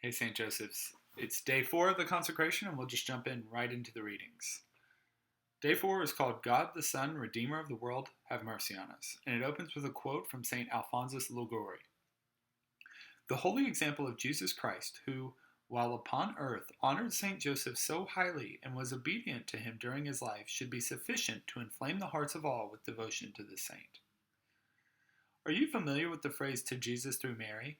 Hey, St. Joseph's. It's day 4 of the consecration, and we'll just jump in right into the readings. Day 4 is called God the Son, Redeemer of the World, Have Mercy on Us, and it opens with a quote from St. Alphonsus Liguori. The holy example of Jesus Christ, who, while upon earth, honored St. Joseph so highly and was obedient to him during his life, should be sufficient to inflame the hearts of all with devotion to this saint. Are you familiar with the phrase "to Jesus through Mary"?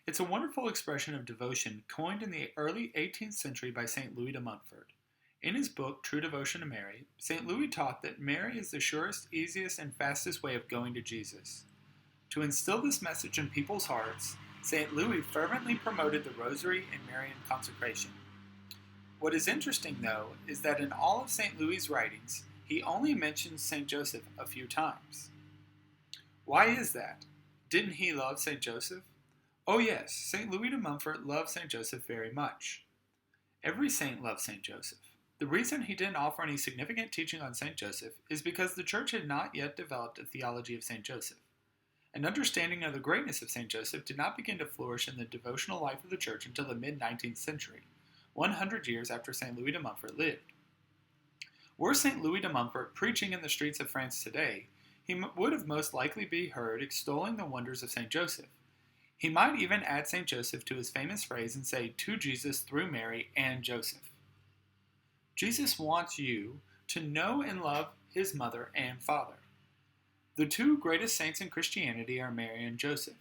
It's a wonderful expression of devotion coined in the early 18th century by St. Louis de Montfort. In his book, True Devotion to Mary, St. Louis taught that Mary is the surest, easiest, and fastest way of going to Jesus. To instill this message in people's hearts, St. Louis fervently promoted the Rosary and Marian consecration. What is interesting, though, is that in all of St. Louis's writings, he only mentions St. Joseph a few times. Why is that? Didn't he love St. Joseph? Oh yes, St. Louis de Montfort loved St. Joseph very much. Every saint loved St. Joseph. The reason he didn't offer any significant teaching on St. Joseph is because the Church had not yet developed a theology of St. Joseph. An understanding of the greatness of St. Joseph did not begin to flourish in the devotional life of the Church until the mid-19th century, 100 years after St. Louis de Montfort lived. Were St. Louis de Montfort preaching in the streets of France today, he would have most likely be heard extolling the wonders of St. Joseph. He might even add St. Joseph to his famous phrase and say, "To Jesus through Mary and Joseph." Jesus wants you to know and love his mother and father. The two greatest saints in Christianity are Mary and Joseph.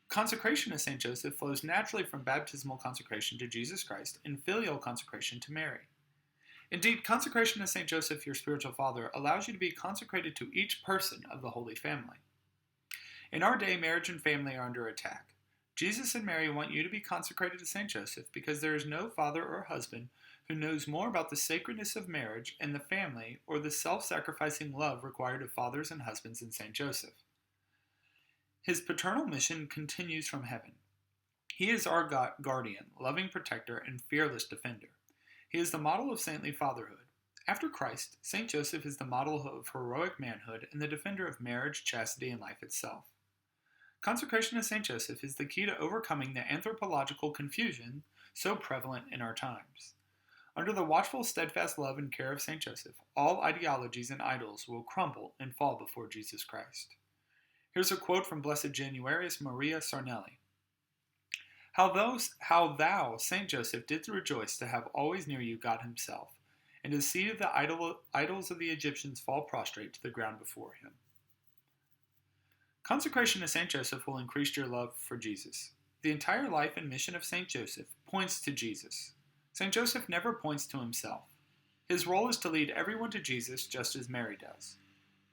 Consecration to St. Joseph flows naturally from baptismal consecration to Jesus Christ and filial consecration to Mary. Indeed, consecration to St. Joseph, your spiritual father, allows you to be consecrated to each person of the Holy Family. In our day, marriage and family are under attack. Jesus and Mary want you to be consecrated to St. Joseph because there is no father or husband who knows more about the sacredness of marriage and the family or the self-sacrificing love required of fathers and husbands than St. Joseph. His paternal mission continues from heaven. He is our guardian, loving protector, and fearless defender. He is the model of saintly fatherhood. After Christ, St. Joseph is the model of heroic manhood and the defender of marriage, chastity, and life itself. Consecration to St. Joseph is the key to overcoming the anthropological confusion so prevalent in our times. Under the watchful, steadfast love and care of St. Joseph, all ideologies and idols will crumble and fall before Jesus Christ. Here's a quote from Blessed Januarius Maria Sarnelli. How thou, St. Joseph, didst rejoice to have always near you God himself, and to see the idols of the Egyptians fall prostrate to the ground before him. Consecration to St. Joseph will increase your love for Jesus. The entire life and mission of St. Joseph points to Jesus. St. Joseph never points to himself. His role is to lead everyone to Jesus just as Mary does.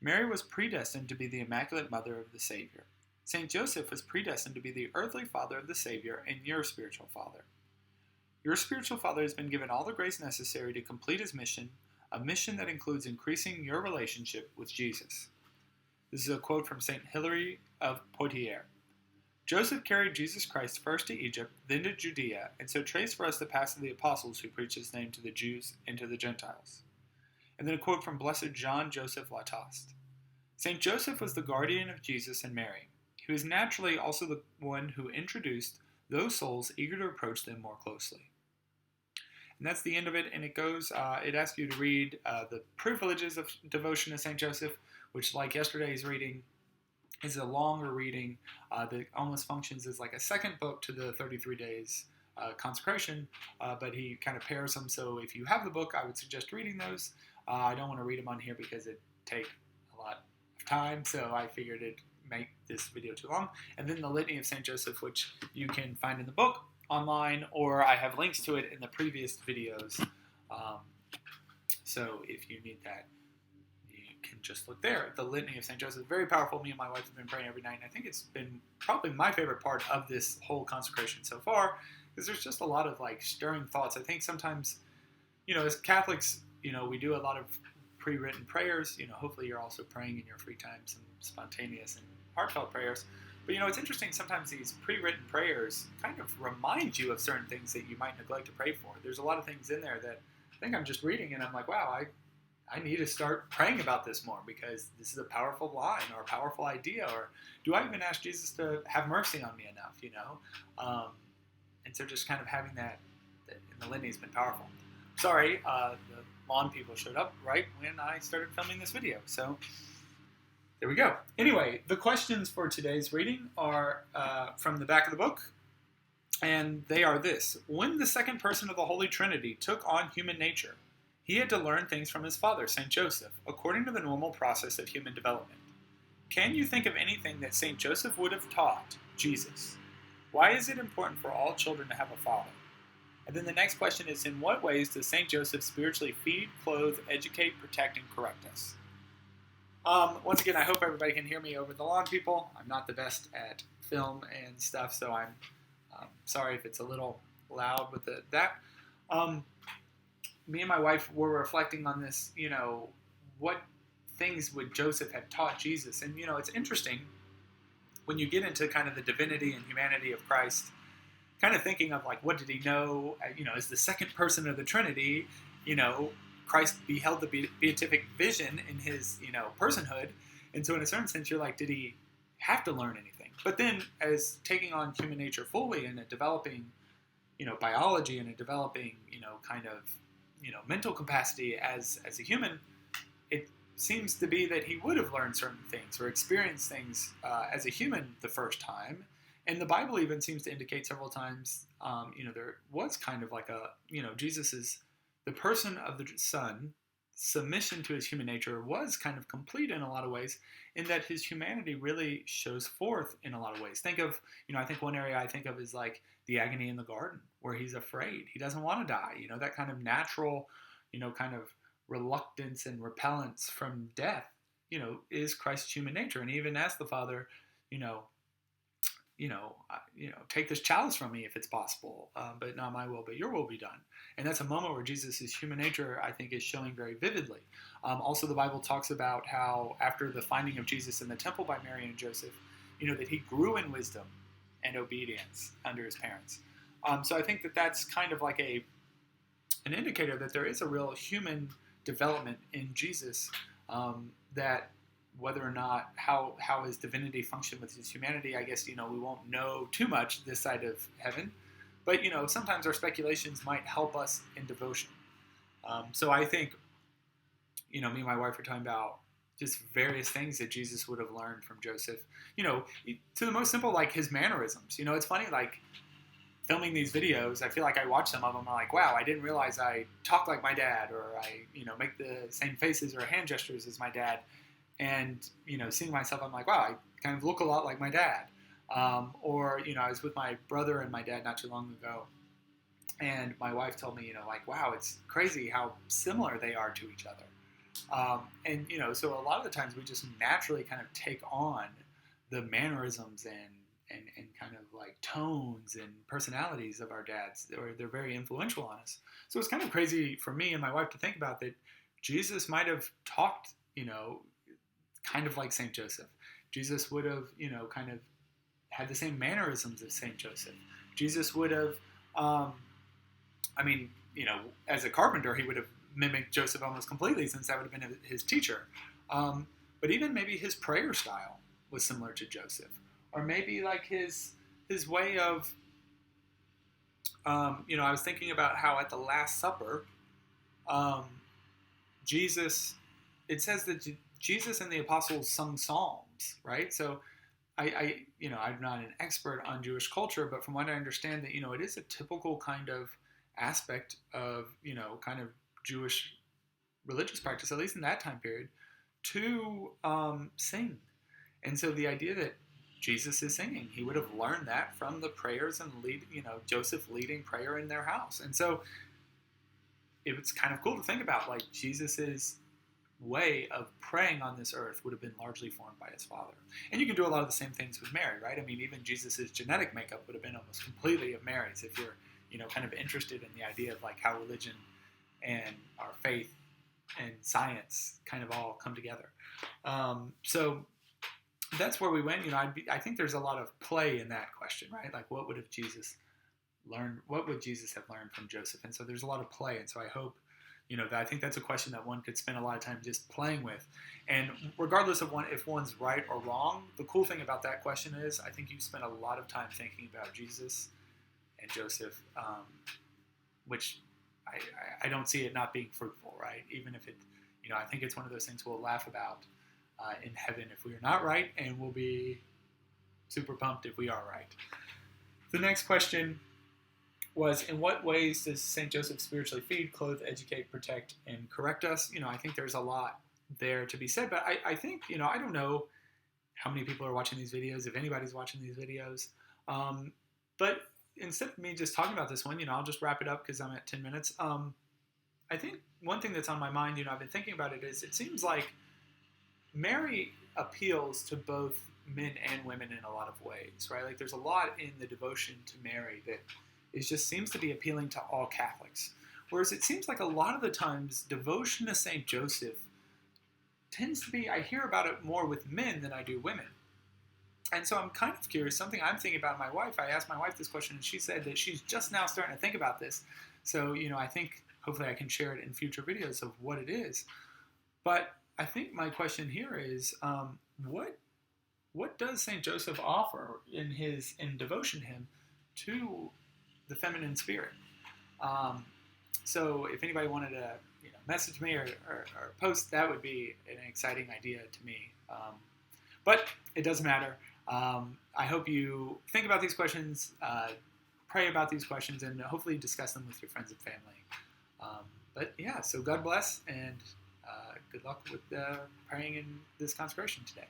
Mary was predestined to be the Immaculate Mother of the Savior. St. Joseph was predestined to be the earthly father of the Savior and your spiritual father. Your spiritual father has been given all the grace necessary to complete his mission, a mission that includes increasing your relationship with Jesus. This is a quote from St. Hilary of Poitiers. Joseph carried Jesus Christ first to Egypt, then to Judea, and so traced for us the path of the apostles who preached his name to the Jews and to the Gentiles. And then a quote from Blessed John Joseph Lataste. St. Joseph was the guardian of Jesus and Mary. He was naturally also the one who introduced those souls eager to approach them more closely. And that's the end of it, and it asks you to read the privileges of devotion to St. Joseph, which, like yesterday's reading, is a longer reading that almost functions as like a second book to the 33 days consecration, but he kind of pairs them. So if you have the book, I would suggest reading those. I don't want to read them on here because it'd take a lot of time, so I figured it'd make this video too long. And then the Litany of St. Joseph, which you can find in the book online, or I have links to it in the previous videos. So if you need that, can just look there. The Litany of St. Joseph, very powerful. Me and my wife have been praying every night, and I think it's been probably my favorite part of this whole consecration so far, because there's just a lot of like stirring thoughts. I think sometimes, as Catholics, we do a lot of pre-written prayers. Hopefully you're also praying in your free time, some spontaneous and heartfelt prayers. But it's interesting, sometimes these pre-written prayers kind of remind you of certain things that you might neglect to pray for. There's a lot of things in there that I think I'm just reading and I'm like, wow, I need to start praying about this more because this is a powerful line or a powerful idea. Or do I even ask Jesus to have mercy on me enough, And so just kind of having that in the litany has been powerful. Sorry, the lawn people showed up right when I started filming this video. So there we go. Anyway, the questions for today's reading are from the back of the book. And they are this. When the second person of the Holy Trinity took on human nature, he had to learn things from his father, St. Joseph, according to the normal process of human development. Can you think of anything that St. Joseph would have taught Jesus? Why is it important for all children to have a father? And then the next question is, in what ways does St. Joseph spiritually feed, clothe, educate, protect, and correct us? Once again, I hope everybody can hear me over the lawn, people. I'm not the best at film and stuff, so I'm sorry if it's a little loud with that. Me and my wife were reflecting on this, what things would Joseph have taught Jesus? And, it's interesting when you get into kind of the divinity and humanity of Christ, kind of thinking of like, what did he know? As the second person of the Trinity, Christ beheld the beatific vision in his, personhood. And so in a certain sense, you're like, did he have to learn anything? But then as taking on human nature fully and developing, biology and developing, kind of, mental capacity as a human, it seems to be that he would have learned certain things or experienced things as a human the first time. And the Bible even seems to indicate several times, there was kind of like Jesus is the person of the Son. Submission to his human nature was kind of complete in a lot of ways, in that his humanity really shows forth in a lot of ways. Think of, I think one area I think of is like the agony in the garden, where he's afraid. He doesn't want to die. That kind of natural, kind of reluctance and repellence from death, is Christ's human nature. And even as the Father, take this chalice from me if it's possible, but not my will, but your will be done. And that's a moment where Jesus' human nature, I think, is showing very vividly. Also, the Bible talks about how after the finding of Jesus in the temple by Mary and Joseph, that he grew in wisdom and obedience under his parents. So I think that that's kind of like an indicator that there is a real human development in Jesus, that whether or not how his divinity functioned with his humanity, I guess, we won't know too much this side of heaven. But, sometimes our speculations might help us in devotion. So I think, me and my wife are talking about just various things that Jesus would have learned from Joseph, to the most simple, like his mannerisms. It's funny, like filming these videos, I feel like I watch some of them, I'm like, wow, I didn't realize I talk like my dad, or I, make the same faces or hand gestures as my dad. And, seeing myself, I'm like, wow, I kind of look a lot like my dad. Or, I was with my brother and my dad not too long ago, and my wife told me, like, wow, it's crazy how similar they are to each other. And, so a lot of the times we just naturally kind of take on the mannerisms and kind of like tones and personalities of our dads, or they're very influential on us. So it's kind of crazy for me and my wife to think about that Jesus might have talked, kind of like St. Joseph. Jesus would have, kind of had the same mannerisms as St. Joseph. Jesus would have, as a carpenter, he would have mimicked Joseph almost completely, since that would have been his teacher. But even maybe his prayer style was similar to Joseph. Or maybe like his way of, I was thinking about how at the Last Supper, Jesus, it says that Jesus and the apostles sung psalms, right? So I'm not an expert on Jewish culture, but from what I understand, that, it is a typical kind of aspect of, kind of Jewish religious practice, at least in that time period, to sing. And so the idea that Jesus is singing, he would have learned that from the prayers and Joseph leading prayer in their house. And so it was kind of cool to think about, like, Jesus's way of praying on this earth would have been largely formed by his father. And you can do a lot of the same things with Mary, right? I mean, even Jesus's genetic makeup would have been almost completely of Mary's, if you're, kind of interested in the idea of like how religion and our faith and science kind of all come together. So that's where we went. I think there's a lot of play in that question, right? Like, what would Jesus have learned from Joseph? And so there's a lot of play. And so I hope, I think that's a question that one could spend a lot of time just playing with. And regardless of if one's right or wrong, the cool thing about that question is I think you spend a lot of time thinking about Jesus and Joseph, which I don't see it not being fruitful, right? Even if it, I think it's one of those things we'll laugh about in heaven if we are not right, and we'll be super pumped if we are right. The next question was, in what ways does St. Joseph spiritually feed, clothe, educate, protect, and correct us? I think there's a lot there to be said, but I think, I don't know how many people are watching these videos, if anybody's watching these videos, but instead of me just talking about this one, I'll just wrap it up because I'm at 10 minutes. I think one thing that's on my mind, I've been thinking about it, is it seems like Mary appeals to both men and women in a lot of ways, right? Like there's a lot in the devotion to Mary that just seems to be appealing to all Catholics. Whereas it seems like a lot of the times devotion to St. Joseph tends to be, I hear about it more with men than I do women. And so I'm kind of curious, something I'm thinking about my wife. I asked my wife this question, and she said that she's just now starting to think about this. So, I think hopefully I can share it in future videos of what it is. But I think my question here is, what does St. Joseph offer in devotion hymn to the feminine spirit? So if anybody wanted to message me or post, that would be an exciting idea to me. But it doesn't matter. I hope you think about these questions, pray about these questions, and hopefully discuss them with your friends and family. But yeah, so God bless, and good luck with praying in this consecration today.